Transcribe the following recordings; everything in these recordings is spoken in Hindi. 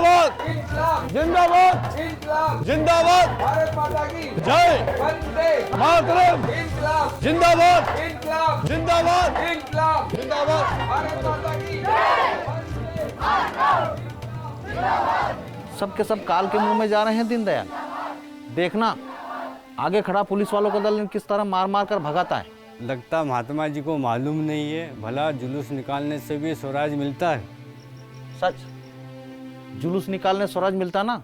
जिंदाबाद इंकलाब जिंदाबाद इंकलाब जिंदाबाद भारत माता की जय वंदे मातरम इंकलाब जिंदाबाद इंकलाब जिंदाबाद इंकलाब जिंदाबाद। भारत माता की सब के सब काल के मुंह में जा रहे हैं दीनदयाल। देखना आगे खड़ा पुलिस वालों का दल किस तरह मार मार कर भगाता है। लगता महात्मा जी को मालूम नहीं है, भला जुलूस निकालने से भी स्वराज मिलता है। सच, जुलूस निकालने स्वराज मिलता ना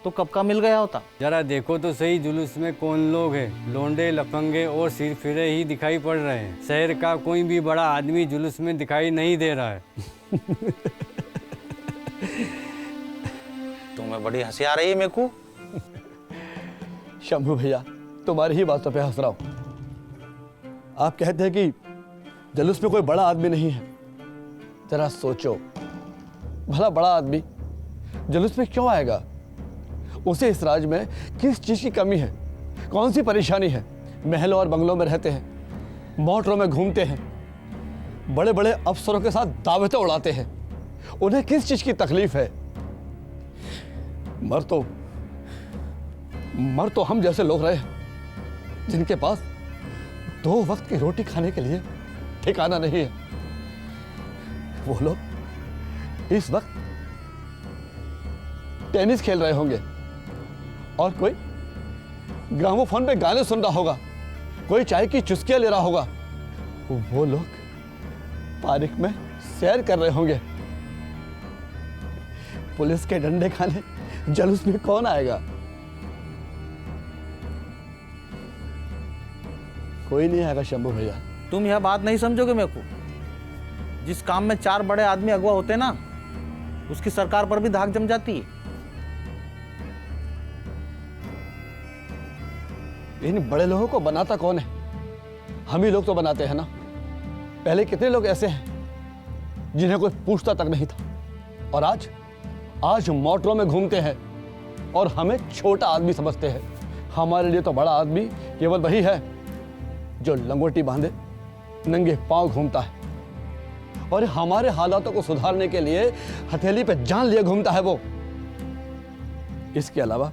तो कब का मिल गया होता। जरा देखो तो सही जुलूस में कौन लोग हैं। लोंडे, लफंगे और सिर फिरे ही दिखाई पड़ रहे हैं। शहर का कोई भी बड़ा आदमी जुलूस में दिखाई नहीं दे रहा है। तुम्हें बड़ी हंसी आ रही है मेरे को। शंभू भैया, तुम्हारी ही बातों पे हंस रहा हूं। आप कहते हैं कि जुलूस में कोई बड़ा आदमी नहीं है। जरा सोचो, भला बड़ा आदमी जुलूस में क्यों आएगा? उसे इस राज में किस चीज की कमी है? कौन सी परेशानी है? महलों और बंगलों में रहते हैं, मोटरों में घूमते हैं, बड़े बड़े अफसरों के साथ दावतें उड़ाते हैं। उन्हें किस चीज की तकलीफ है? मर तो हम जैसे लोग रहे हैं, जिनके पास 2 वक्त की रोटी खाने के लिए ठिकाना नहीं है। वो लोग इस वक्त टेनिस खेल रहे होंगे और कोई ग्रामोफोन पे गाने सुन रहा होगा, कोई चाय की चुस्कियां ले रहा होगा। वो लोग पार्क में सैर कर रहे होंगे। पुलिस के डंडे खाने जुलूस में कौन आएगा? कोई नहीं आएगा शंभू भैया। तुम यह बात नहीं समझोगे मेरे को। जिस काम में 4 बड़े आदमी अगवा होते हैं ना, उसकी सरकार पर भी धाक जम जाती है। इन बड़े लोगों को बनाता कौन है? हम ही लोग तो बनाते हैं ना। पहले कितने लोग ऐसे हैं जिन्हें कोई पूछता तक नहीं था, और आज मोटरों में घूमते हैं और हमें छोटा आदमी समझते हैं। हमारे लिए तो बड़ा आदमी केवल वही है जो लंगोटी बांधे नंगे पांव घूमता है, और हमारे हालातों को सुधारने के लिए हथेली पे जान लिए घूमता है वो। इसके अलावा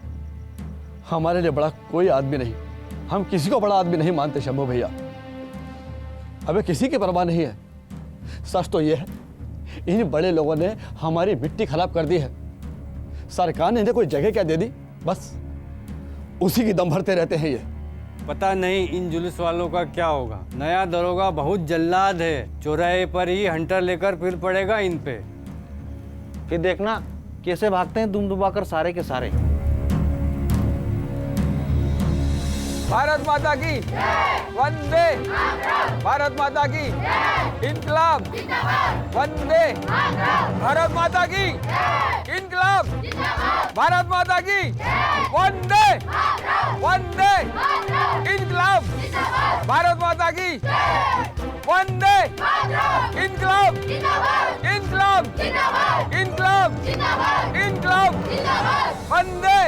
हमारे लिए बड़ा कोई आदमी नहीं। हम किसी को बड़ा आदमी नहीं मानते शंभू भैया। हमें किसी की परवाह नहीं है। सच तो यह है, इन बड़े लोगों ने हमारी मिट्टी खराब कर दी है। सरकार ने इन्हें कोई जगह क्या दे दी, बस उसी की दम भरते रहते हैं ये। पता नहीं इन जुलूस वालों का क्या होगा। नया दरोगा बहुत जल्लाद है, चौराहे पर ही हंटर लेकर फिर पड़ेगा इन पे। फिर देखना कैसे भागते हैं दुम दुबाकर सारे के सारे। भारत माता की वंदे भारत माता की इंकलाब वंदे भारत माता की इंकलाब भारत माता की वंदे वंदे इंकलाब भारत माता की वंदे इंकलाब इंकलाब इंकलाब इंकलाब वंदे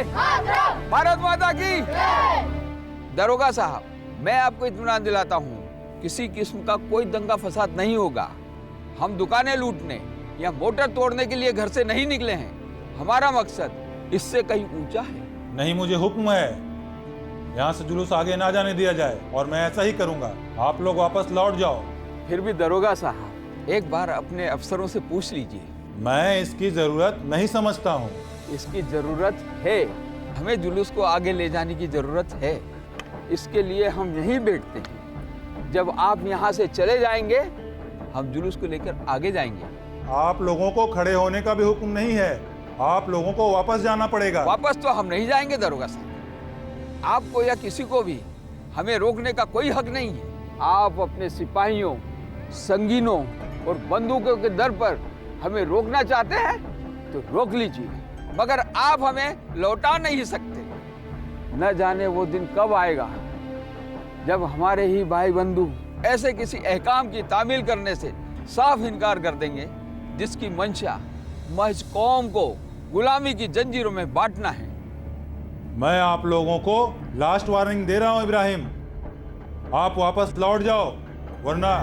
भारत माता की। दरोगा साहब, मैं आपको इत्मीनान दिलाता हूँ, किसी किस्म का कोई दंगा फसाद नहीं होगा। हम दुकानें लूटने या मोटर तोड़ने के लिए घर से नहीं निकले हैं। हमारा मकसद इससे कहीं ऊंचा है। नहीं, मुझे हुक्म है यहाँ से जुलूस आगे ना जाने दिया जाए, और मैं ऐसा ही करूँगा। आप लोग वापस लौट जाओ। फिर भी दरोगा साहब, एक बार अपने अफसरों से पूछ लीजिए। मैं इसकी जरूरत नहीं समझता हूँ। इसकी जरूरत है। हमें जुलूस को आगे ले जाने की जरूरत है। इसके लिए हम यहीं बैठते हैं। जब आप यहाँ से चले जाएंगे, हम जुलूस को लेकर आगे जाएंगे। आप लोगों को खड़े होने का भी हुक्म नहीं है। आप लोगों को वापस जाना पड़ेगा। वापस तो हम नहीं जाएंगे दरोगा साहब। आपको या किसी को भी हमें रोकने का कोई हक नहीं है। आप अपने सिपाहियों, संगीनों और बंदूकों के दर पर हमें रोकना चाहते हैं तो रोक लीजिए, मगर आप हमें लौटा नहीं सकते। न जाने वो दिन कब आएगा जब हमारे ही भाई बंधु ऐसे किसी अहकाम की तामील करने से साफ इनकार कर देंगे जिसकी मंशा महज कौम को गुलामी की जंजीरों में बांटना है। मैं आप लोगों को लास्ट वार्निंग दे रहा हूँ इब्राहिम, आप वापस लौट जाओ, वरना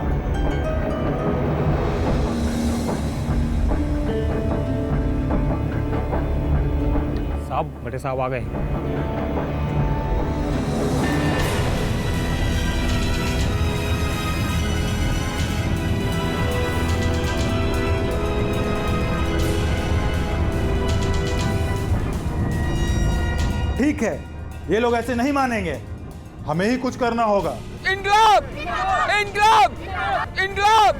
साहब, बड़े साहब आ गए। ठीक है, ये लोग ऐसे नहीं मानेंगे, हमें ही कुछ करना होगा। इनकलाब! इनकलाब! इनकलाब!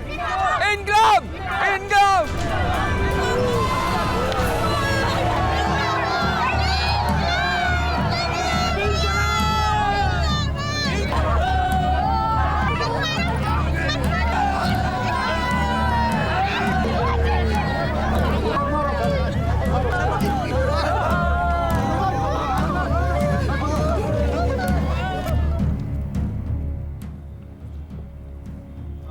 इनकलाब! इनकलाब!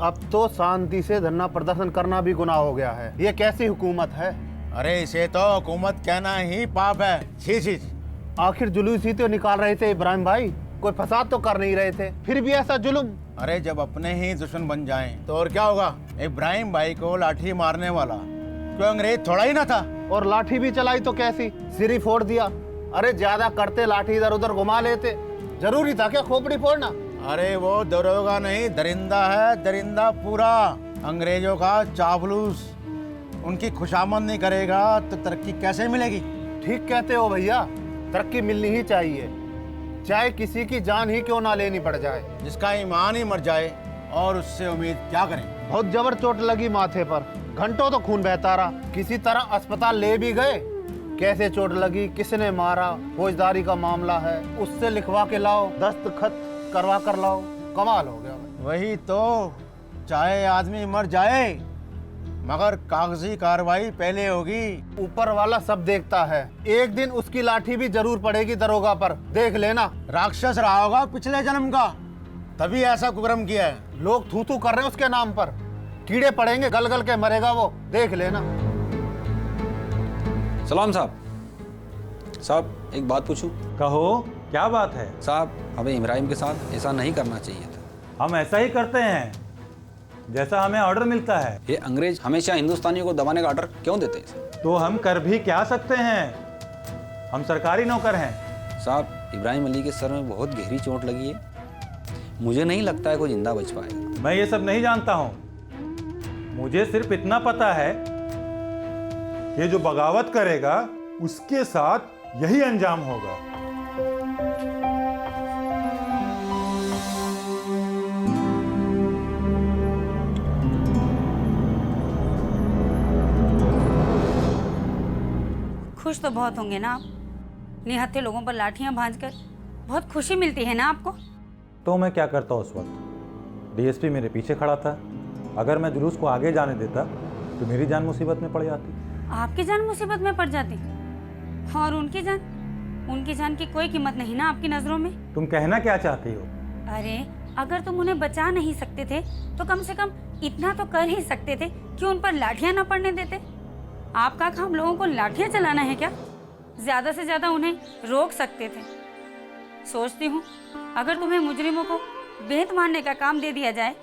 अब तो शांति से धरना प्रदर्शन करना भी गुनाह हो गया है। ये कैसी हुकूमत है? अरे इसे तो हुकूमत कहना ही पाप है। छी छी। आखिर जुलूस ही तो निकाल रहे थे इब्राहिम भाई, कोई फसाद तो कर नहीं रहे थे, फिर भी ऐसा जुल्म। अरे जब अपने ही दुश्मन बन जाएं तो और क्या होगा। इब्राहिम भाई को लाठी मारने वाला कोई अंग्रेज थोड़ा ही ना था। और लाठी भी चलाई तो कैसी, सिर ही फोड़ दिया। अरे ज्यादा करते लाठी इधर उधर घुमा लेते, जरूरी था क्या खोपड़ी फोड़ना? अरे वो दरोगा नहीं, दरिंदा है, दरिंदा पूरा। अंग्रेजों का चापलूस। उनकी खुशामद नहीं करेगा तो तरक्की कैसे मिलेगी? ठीक कहते हो भैया, तरक्की मिलनी ही चाहिए, चाहे किसी की जान ही क्यों ना लेनी पड़ जाए। जिसका ईमान ही मर जाए और उससे उम्मीद क्या करें। बहुत जबर चोट लगी माथे पर, घंटों तो खून बहता रहा, किसी तरह अस्पताल ले भी गए। कैसे चोट लगी, किसने मारा, फौजदारी का मामला है, उससे लिखवा के लाओ, दस्तखत करवा कर लाओ। कमाल हो गया। वही तो, चाहे आदमी मर जाए मगर कागजी कार्रवाई पहले होगी। ऊपर वाला सब देखता है, एक दिन उसकी लाठी भी जरूर पड़ेगी दरोगा पर, देख लेना। राक्षस रहा होगा पिछले जन्म का, तभी ऐसा कुकर्म किया है। लोग थू थू कर रहे हैं उसके नाम पर, कीड़े पड़ेंगे, गल गल के मरेगा वो, देख लेना। सलाम साहब। साहब एक बात पूछूं? कहो, क्या बात है? साहब हमें इब्राहिम के साथ ऐसा नहीं करना चाहिए था। हम ऐसा ही करते हैं जैसा हमें ऑर्डर मिलता है। ये अंग्रेज हमेशा हिंदुस्तानियों को दबाने का ऑर्डर क्यों देते हैं? तो हम कर भी क्या सकते हैं, हम सरकारी नौकर हैं। साहब इब्राहिम अली के सर में बहुत गहरी चोट लगी है, मुझे नहीं लगता है कोई जिंदा बच पाएगा। मैं ये सब नहीं जानता हूँ, मुझे सिर्फ इतना पता है कि जो बगावत करेगा उसके साथ यही अंजाम होगा। खुश तो बहुत होंगे ना आप, निहत्थे लोगों पर लाठियां भांजकर बहुत खुशी मिलती है ना आपको? तो मैं क्या करता उस वक्त, डीएसपी मेरे पीछे खड़ा था, अगर मैं जुलूस को आगे जाने देता तो मेरी जान मुसीबत में पड़ जाती। आपकी जान मुसीबत में पड़ जाती और उनकी जान की कोई कीमत नहीं ना आपकी नजरों में? तुम कहना क्या चाहती हो? अरे अगर तुम उन्हें बचा नहीं सकते थे तो कम से कम इतना तो कर ही सकते थे कि उन पर लाठियां न पड़ने देते। आपका काम लोगों को लाठियां चलाना है क्या? ज्यादा से ज्यादा उन्हें रोक सकते थे। सोचती हूँ अगर तुम्हें मुजरिमों को बेंत मारने का काम दे दिया जाए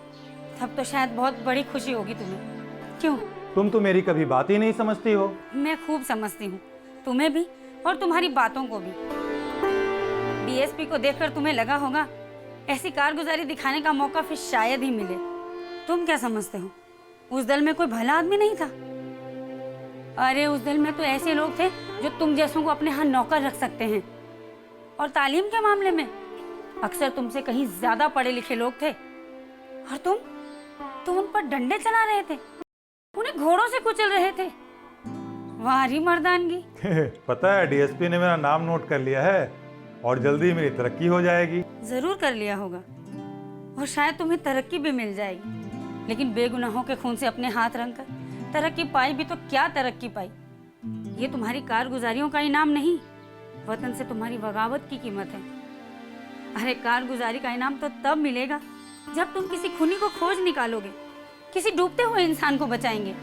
तब तो शायद बहुत बड़ी खुशी होगी तुम्हें। क्यों? तुम तो मेरी कभी बात ही नहीं समझती हो। मैं खूब समझती हूँ, तुम्हें भी और तुम्हारी बातों को भी। डीएसपी को देखकर तुम्हें लगा होगा ऐसी कारगुजारी दिखाने का मौका फिर शायद ही मिले। तुम क्या समझते हो उस दल में कोई भला आदमी नहीं था? अरे उस दल में तो ऐसे लोग थे जो तुम जैसों को अपने यहाँ नौकर रख सकते हैं। और तालीम के मामले में अक्सर तुमसे कहीं ज्यादा पढ़े लिखे लोग थे और तुम उन पर डंडे चला रहे थे, उन्हें घोड़ों से कुचल रहे थे। वारी मर्दानगी। पता है डीएसपी ने मेरा नाम नोट कर लिया है और जल्दी मेरी तरक्की हो जाएगी। जरूर कर लिया होगा और शायद तुम्हें तरक्की भी मिल जाएगी, लेकिन बेगुनाहों के खून से अपने हाथ रंगकर तरक्की पाई भी तो क्या तरक्की पाई? ये तुम्हारी कारगुजारियों का इनाम नहीं, वतन से तुम्हारी बगावत की कीमत है। अरे कारगुजारी का इनाम तो तब मिलेगा जब तुम किसी खूनी को खोज निकालोगे, किसी डूबते हुए इंसान को बचाएंगे।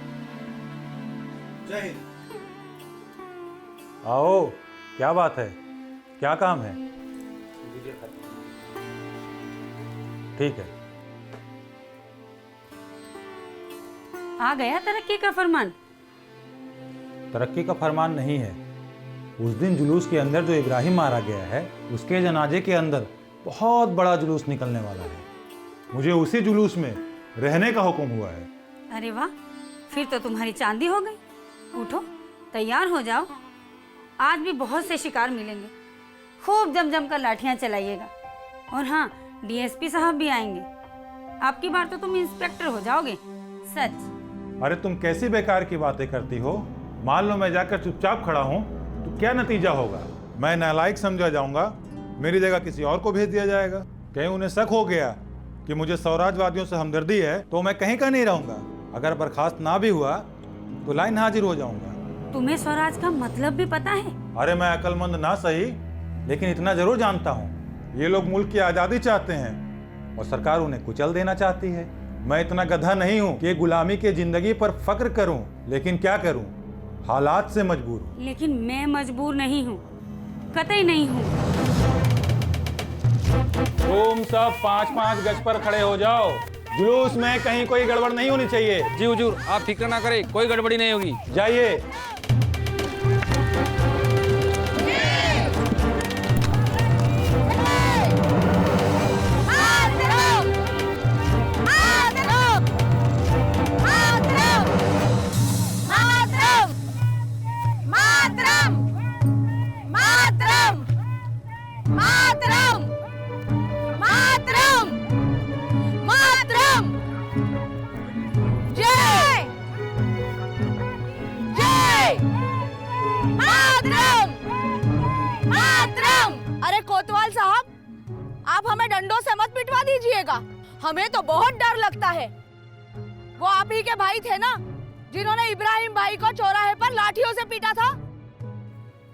आओ, क्या बात है, क्या काम है? ठीक है। आ गया तरक्की का फरमान? तरक्की का फरमान नहीं है, उस दिन जुलूस के अंदर जो इब्राहिम मारा गया है उसके जनाजे के अंदर बहुत बड़ा जुलूस निकलने वाला है। मुझे उसी जुलूस में रहने का हुक्म हुआ है। अरे वाह, फिर तो तुम्हारी चांदी हो गई। उठो, तैयार हो जाओ। आज भी बहुत से शिकार मिलेंगे। खूब जम कर लाठियां चलाइएगा। और हाँ, डीएसपी साहब भी आएंगे। आपकी बार तो तुम इंस्पेक्टर हो जाओगे, सच। अरे तुम कैसी बेकार की बातें करती हो। मान लो मैं जाकर चुपचाप खड़ा हूँ तो क्या नतीजा होगा? मैं नालायक समझा जाऊंगा, मेरी जगह किसी और को भेज दिया जाएगा। कहीं उन्हें शक हो गया कि मुझे स्वराजवादियों से हमदर्दी है तो मैं कहीं का नहीं रहूंगा। अगर बर्खास्त ना भी हुआ तो लाइन हाजिर हो जाऊंगा। तुम्हें स्वराज का मतलब भी पता है? अरे मैं अक्लमंद ना सही, लेकिन इतना जरूर जानता हूँ, ये लोग मुल्क की आज़ादी चाहते हैं और सरकार उन्हें कुचल देना चाहती है। मैं इतना गधा नहीं हूँ कि गुलामी की जिंदगी पर फक्र करूँ, लेकिन क्या करूँ, हालात से मजबूर हूँ। लेकिन मैं मजबूर नहीं हूँ, कतई नहीं हूँ। तुम सब 5-5 गज पर खड़े हो जाओ। जुलूस में कहीं कोई गड़बड़ नहीं होनी चाहिए। जी हुजूर, आप फिक्र ना करें, कोई गड़बड़ी नहीं होगी। जाइए। अरे कोतवाल साहब, आप हमें डंडों से मत पिटवा दीजिएगा, हमें तो बहुत डर लगता है। वो आप ही के भाई थे ना जिन्होंने इब्राहिम भाई को चौराहे पर लाठियों से पीटा था?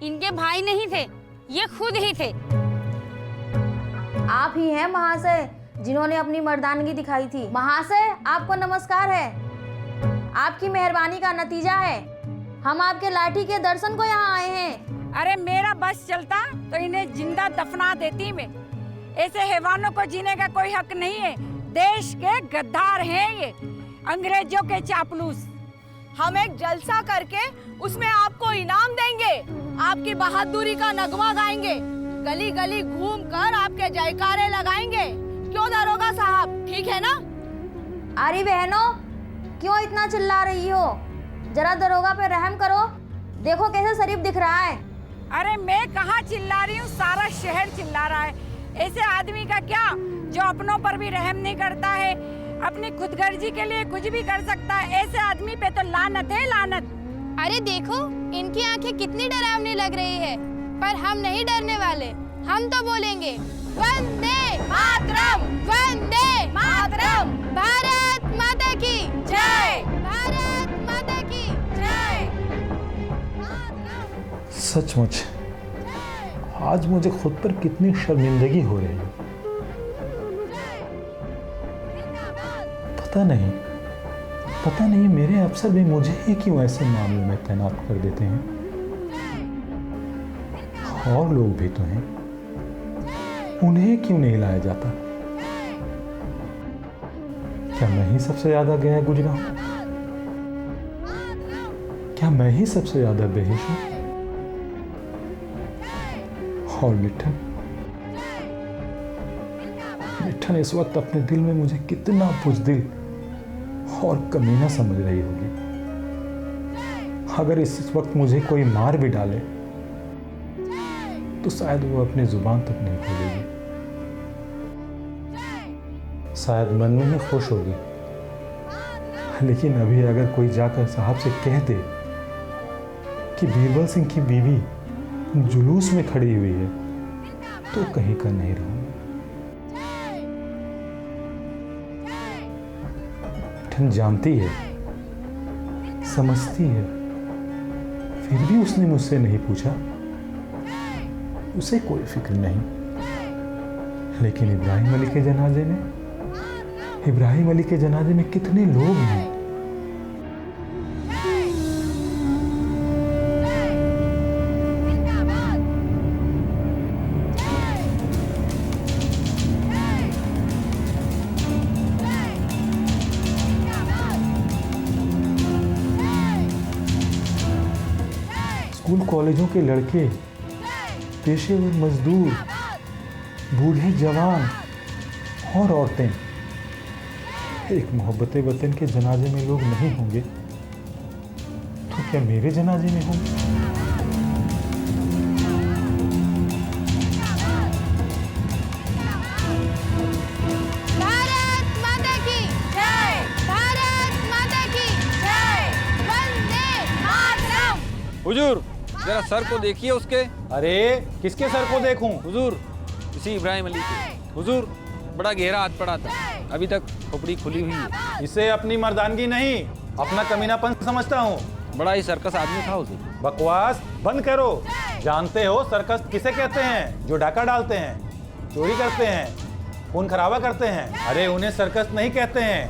इनके भाई नहीं थे, ये खुद ही थे। आप ही हैं महाशय जिन्होंने अपनी मर्दानगी दिखाई थी। महाशय, आपको नमस्कार है। आपकी मेहरबानी का नतीजा है हम आपके लाठी के दर्शन को यहाँ आए हैं। अरे मेरा बस चलता तो इन्हें जिंदा दफना देती मैं। ऐसे हैवानों को जीने का कोई हक नहीं है। देश के गद्दार हैं ये, अंग्रेजों के चापलूस। हम एक जलसा करके उसमें आपको इनाम देंगे, आपकी बहादुरी का नगमा गाएंगे, गली गली घूम कर आपके जयकारे लगाएंगे। क्यों दरोगा साहब, ठीक है ना? अरे बहनों, क्यों इतना चिल्ला रही हो? जरा दरोगा पे रहम करो, देखो कैसे शरीफ दिख रहा है। अरे मैं कहाँ चिल्ला रही हूँ, सारा शहर चिल्ला रहा है। ऐसे आदमी का क्या जो अपनों पर भी रहम नहीं करता है, अपनी खुदगर्जी के लिए कुछ भी कर सकता है। ऐसे आदमी पे तो लानत है, लानत। अरे देखो, इनकी आंखें कितनी डरावनी लग रही है, पर हम नहीं डरने वाले। हम तो बोलेंगे वंदे मातरम, वंदे मातरम, भारत माता की जय, भारत माता की जय। सचमुच आज मुझे खुद पर कितनी शर्मिंदगी हो रही है। पता नहीं मेरे अफसर भी मुझे ही क्यों ऐसे मामलों में तैनात कर देते हैं। और लोग भी तो हैं, उन्हें क्यों नहीं लाया जाता? क्या मैं ही सबसे ज्यादा गया गुजरा हूं? क्या मैं ही सबसे ज्यादा बेहिश हूं? और मिठन इस वक्त अपने दिल में मुझे कितना बुज़दिल और कमीना समझ रही होगी। अगर इस वक्त मुझे कोई मार भी डाले तो शायद वो अपनी जुबान तक नहीं खोलेगी। शायद मन में ही खुश होगी, लेकिन अभी अगर कोई जाकर साहब से कह दे कि बीरबल सिंह की बीवी जुलूस में खड़ी हुई है तो कहीं का नहीं रहूंगा। ठन जानती है, समझती है, फिर भी उसने मुझसे नहीं पूछा। उसे कोई फिक्र नहीं। लेकिन इब्राहिम अली के जनाजे में कितने लोग हैं। स्कूल कॉलेजों के लड़के, पेशेवर मजदूर, बूढ़े जवान और औरतें एक मोहब्बत वतन के जनाजे में लोग नहीं होंगे तो क्या मेरे जनाजे में होंगे? भारत माता की जय, भारत माता की जय, वंदे मातरम। हुजूर जरा सर को देखिए उसके। अरे किसके सर को देखूं? हुजूर इसी इब्राहिम अली के। हुजूर बड़ा गहरा हाथ पड़ा था, अभी तक खोपड़ी खुली हुई है। इसे अपनी मर्दानगी नहीं, अपना कमीनापन समझता हूँ। बड़ा ही सर्कस आदमी था हुजूर। बकवास बंद करो। जानते हो सर्कस किसे कहते हैं? जो डाका डालते हैं, चोरी करते हैं, खून खराबा करते हैं। अरे उन्हें सर्कस नहीं कहते हैं,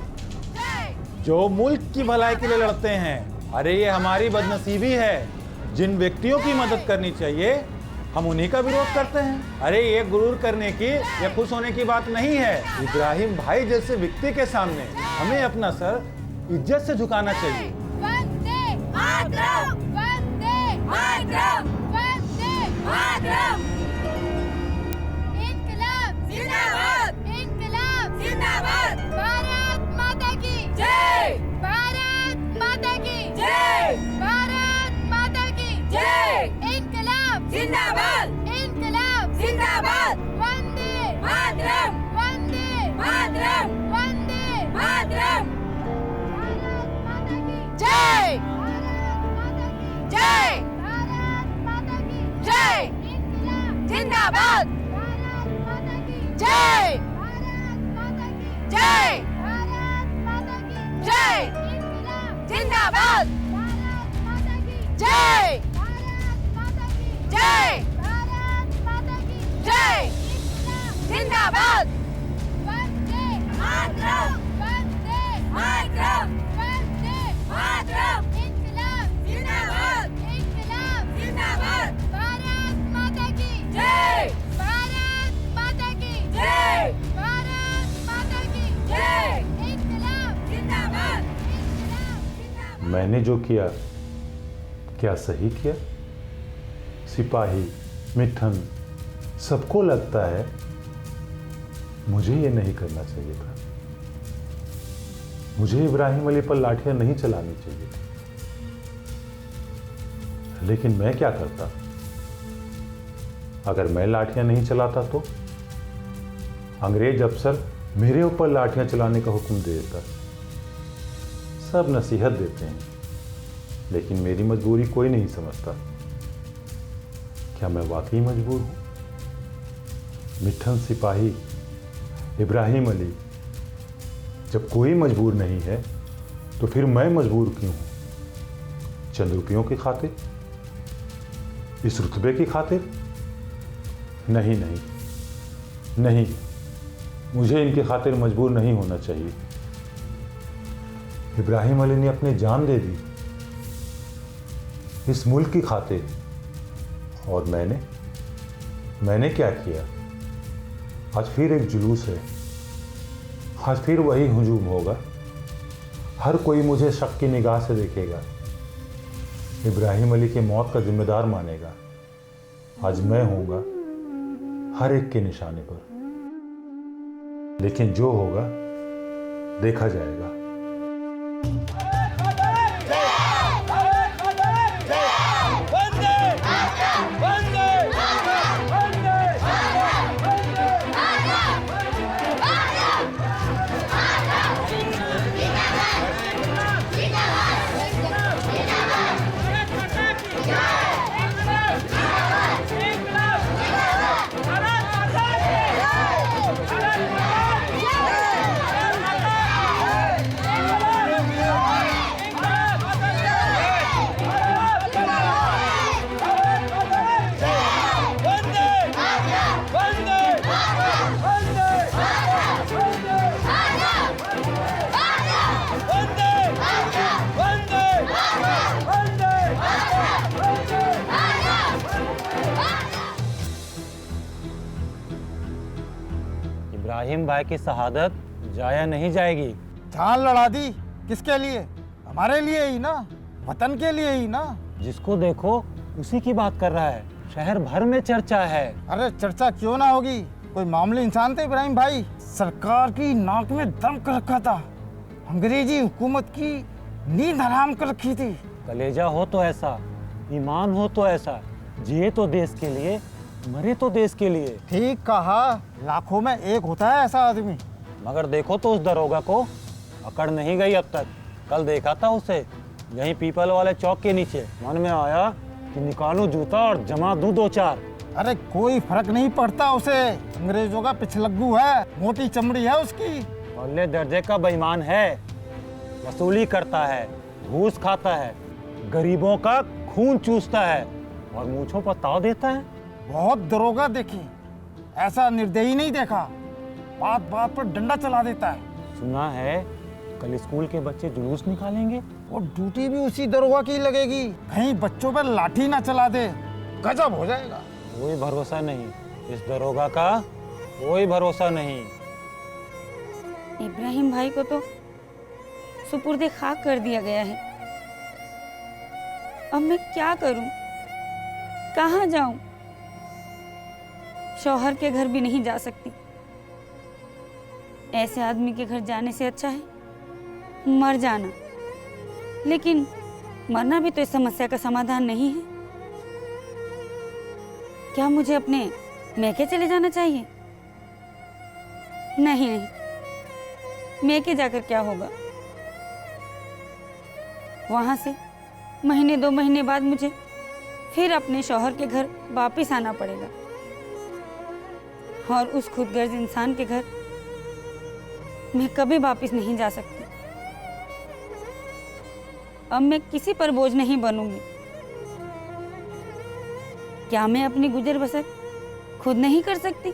जो मुल्क की भलाई के लिए लड़ते हैं। अरे ये हमारी बदनसीबी है, जिन व्यक्तियों की मदद करनी चाहिए हम उन्हीं का विरोध करते हैं। अरे ये गुरूर करने की या खुश होने की बात नहीं है। इब्राहिम भाई जैसे व्यक्ति के सामने हमें अपना सर इज्जत से झुकाना चाहिए। वंदे मातरम, वंदे मातरम, वंदे मातरम। इनकलाब जिंदाबाद, इनकलाब जिंदाबाद। भारत माता की जय, भारत माता की जय, भारत माता की जय। इनकलाब जिंदाबाद, इनकलाब जिंदाबाद। वंदे मातरम, वंदे मातरम, वंदे मातरम। भारत माता की जय, जय, भारत माता की जय। इनकलाब जिंदाबाद, भारत माता की जय, भारत माता की जय, भारत माता की जय। इनकलाब जिंदाबाद, भारत माता की जय, भारत माता की जय, भारत माता की जय। इनकलाब जिंदाबाद। वंदे मातरम, वंदे मातरम, वंदे मातरम। इनकलाब जिंदाबाद, इनकलाब जिंदाबाद। भारत माता की जय, भारत माता की जय, भारत माता की जय। इनकलाब जिंदाबाद, इनकलाब जिंदाबाद। मैंने जो किया क्या सही किया? सिपाही, मिठन, सबको लगता है मुझे ये नहीं करना चाहिए था। मुझे इब्राहिम अली पर लाठियां नहीं चलानी चाहिए थी। लेकिन मैं क्या करता? अगर मैं लाठियां नहीं चलाता तो अंग्रेज अफसर मेरे ऊपर लाठियां चलाने का हुक्म दे देता। सब नसीहत देते हैं लेकिन मेरी मजबूरी कोई नहीं समझता। क्या मैं वाकई मजबूर हूं? मिठन, सिपाही, इब्राहिम अली, जब कोई मजबूर नहीं है तो फिर मैं मजबूर क्यों हूं? चंद रुपयों की खातिर? इस रुतबे की खातिर? नहीं नहीं नहीं, मुझे इनकी खातिर मजबूर नहीं होना चाहिए। इब्राहिम अली ने अपनी जान दे दी इस मुल्क की खातिर, और मैंने क्या किया? आज फिर एक जुलूस है, आज फिर वही हुजूम होगा। हर कोई मुझे शक की निगाह से देखेगा, इब्राहिम अली की मौत का जिम्मेदार मानेगा। आज मैं होऊंगा हर एक के निशाने पर, लेकिन जो होगा देखा जाएगा। इब्राहिम भाई की शहादत जाया नहीं जाएगी। जान लड़ा दी किसके लिए? हमारे लिए ही ना, वतन के लिए ही ना। जिसको देखो उसी की बात कर रहा है। शहर भर में चर्चा है। अरे चर्चा क्यों ना होगी, कोई मामूली इंसान थे इब्राहिम भाई। सरकार की नाक में दम कर रखा था, अंग्रेजी हुकूमत की नींद हराम कर रखी थी। कलेजा हो तो ऐसा, ईमान हो तो ऐसा, जिए तो देश के लिए, मरे तो देश के लिए। ठीक कहा, लाखों में एक होता है ऐसा आदमी। मगर देखो तो उस दरोगा को, अकड़ नहीं गई अब तक। कल देखा था उसे यहीं पीपल वाले चौक के नीचे। मन में आया कि निकालूं जूता और जमा दूं 2-4। अरे कोई फर्क नहीं पड़ता उसे, अंग्रेजों का पिछलग्गू है, मोटी चमड़ी है उसकी। औले दर्जे का बेईमान है, वसूली करता है, घूस खाता है, गरीबों का खून चूसता है और मूंछों पर ताव देता है। बहुत दरोगा देखे, ऐसा निर्दयी नहीं देखा, बात बात पर डंडा चला देता है। सुना है कल स्कूल के बच्चे जुलूस निकालेंगे और ड्यूटी भी उसी दरोगा की लगेगी, कहीं बच्चों पर लाठी ना चला दे, गजब हो जाएगा। कोई भरोसा नहीं इस दरोगा का, कोई भरोसा नहीं। इब्राहिम भाई को तो सुपुर्दे खाक कर दिया गया है। अब मैं क्या करूं, कहां जाऊं? शौहर के घर भी नहीं जा सकती। ऐसे आदमी के घर जाने से अच्छा है मर जाना। लेकिन मरना भी तो इस समस्या का समाधान नहीं है। क्या मुझे अपने मैके चले जाना चाहिए? नहीं नहीं, मैके जाकर क्या होगा? वहां से महीने 2 महीने बाद मुझे फिर अपने शौहर के घर वापिस आना पड़ेगा और उस खुदगर्ज इंसान के घर मैं कभी वापिस नहीं जा सकती। अब मैं किसी पर बोझ नहीं बनूंगी। क्या मैं अपनी गुजर बसर खुद नहीं कर सकती?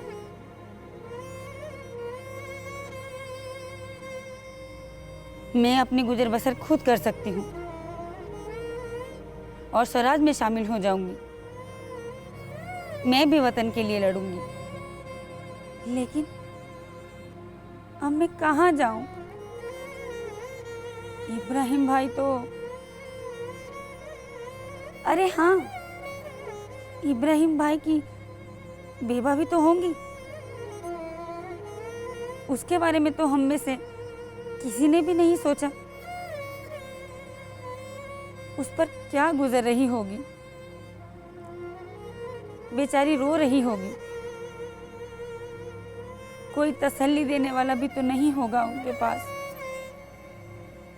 मैं अपनी गुजर बसर खुद कर सकती हूँ और स्वराज में शामिल हो जाऊंगी। मैं भी वतन के लिए लड़ूंगी। लेकिन अब मैं कहाँ जाऊं? इब्राहिम भाई तो, अरे हाँ, इब्राहिम भाई की बेवा भी तो होंगी। उसके बारे में तो हम में से किसी ने भी नहीं सोचा। उस पर क्या गुजर रही होगी, बेचारी रो रही होगी। कोई तसल्ली देने वाला भी तो नहीं होगा उनके पास।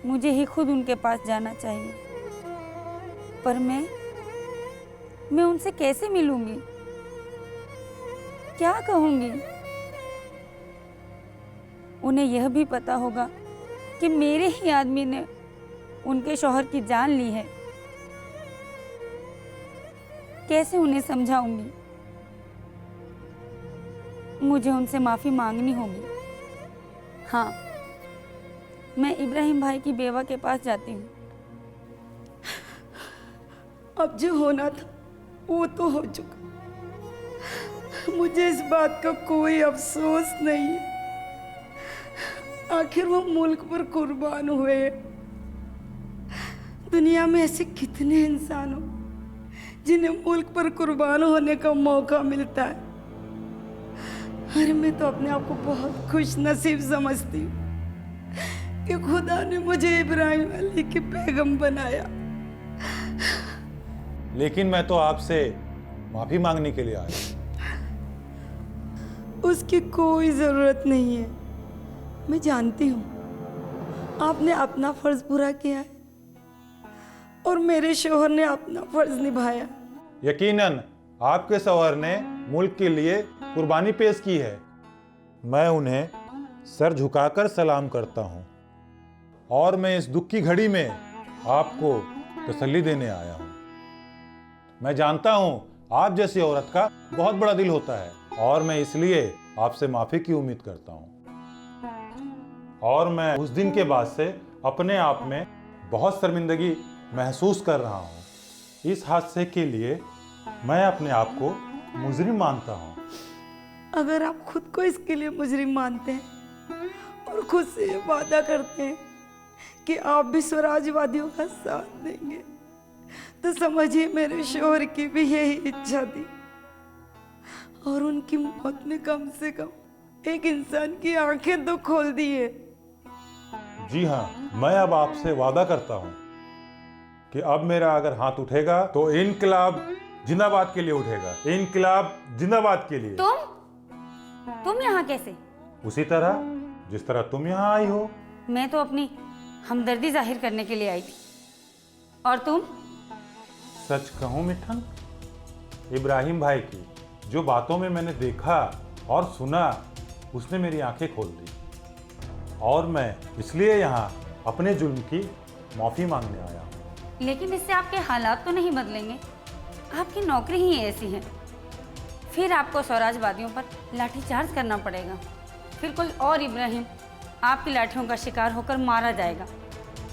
मुझे ही खुद उनके पास जाना चाहिए। पर मैं उनसे कैसे मिलूंगी? क्या कहूंगी? उन्हें यह भी पता होगा कि मेरे ही आदमी ने उनके शौहर की जान ली है। कैसे उन्हें समझाऊंगी? मुझे उनसे माफी मांगनी होगी। हाँ, मैं इब्राहिम भाई की बेवा के पास जाती हूँ। अब जो होना था वो तो हो चुका। मुझे इस बात का कोई अफसोस नहीं है। आखिर वो मुल्क पर कुर्बान हुए। दुनिया में ऐसे कितने इंसान हो जिन्हें मुल्क पर कुर्बान होने का मौका मिलता है। अरे मैं तो अपने आप को बहुत खुश नसीब समझती हूँ कि खुदा ने मुझे इब्राहिम अली के पैगम बनाया। लेकिन मैं तो आपसे माफी मांगने के लिए आया। उसकी कोई जरूरत नहीं है। मैं जानती हूँ आपने अपना फर्ज पूरा किया है और मेरे शौहर ने अपना फर्ज निभाया। यकीनन आपके शौहर ने मुल्क के लिए कुर्बानी पेश की है। मैं उन्हें सर झुकाकर सलाम करता हूँ और मैं इस दुख की घड़ी में आपको तसल्ली देने आया हूँ। मैं जानता हूँ आप जैसी औरत का बहुत बड़ा दिल होता है और मैं इसलिए आपसे माफी की उम्मीद करता हूँ। और मैं उस दिन के बाद से अपने आप में बहुत शर्मिंदगी महसूस कर रहा हूँ। इस हादसे के लिए मैं अपने आप को मुजरिम मानता हूँ। अगर आप खुद को इसके लिए मुजरिम मानते हैं और खुद से ये वादा करते हैं कि आप भी स्वराजवादियों का साथ देंगे, तो समझिए मेरे शोहर की भी यही इच्छा थी, और उनकी मौत ने कम से कम एक इंसान की आंखें तो खोल दी है। जी हाँ, मैं अब आपसे वादा करता हूँ कि अब मेरा अगर हाथ उठेगा तो इनकलाब जिंदाबाद के लिए उठेगा। इनकलाब जिंदाबाद के लिए। तुम यहाँ कैसे? उसी तरह जिस तरह तुम यहाँ आई हो। मैं तो अपनी हमदर्दी जाहिर करने के लिए आई थी। और तुम? सच कहूँ मिठन, इब्राहिम भाई की जो बातों में मैंने देखा और सुना, उसने मेरी आंखें खोल दी, और मैं इसलिए यहाँ अपने जुल्म की माफी मांगने आया हूँ। लेकिन इससे आपके हालात तो नहीं बदलेंगे। आपकी नौकरी ही ऐसी है। फिर आपको स्वराजवादियों पर लाठीचार्ज करना पड़ेगा। फिर कोई और इब्राहिम आपकी लाठियों का शिकार होकर मारा जाएगा।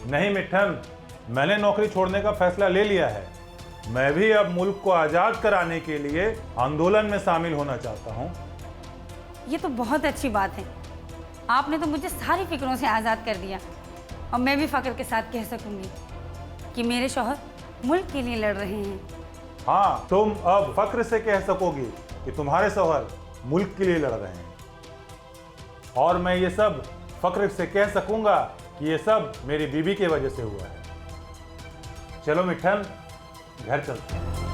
नहीं मिठन, मैंने नौकरी छोड़ने का फैसला ले लिया है। मैं भी अब मुल्क को आजाद कराने के लिए आंदोलन में शामिल होना चाहता हूँ। ये तो बहुत अच्छी बात है। आपने तो मुझे सारी फिक्रों से आज़ाद कर दिया, और मैं भी फख्र के साथ कह सकूंगी कि मेरे शौहर मुल्क के लिए लड़ रहे हैं। हाँ, तुम अब फख्र से कह सकोगी कि तुम्हारे शौहर मुल्क के लिए लड़ रहे हैं, और मैं ये सब फख्र से कह सकूंगा कि ये सब मेरी बीवी की वजह से हुआ है। चलो मिठन, घर चलते हैं।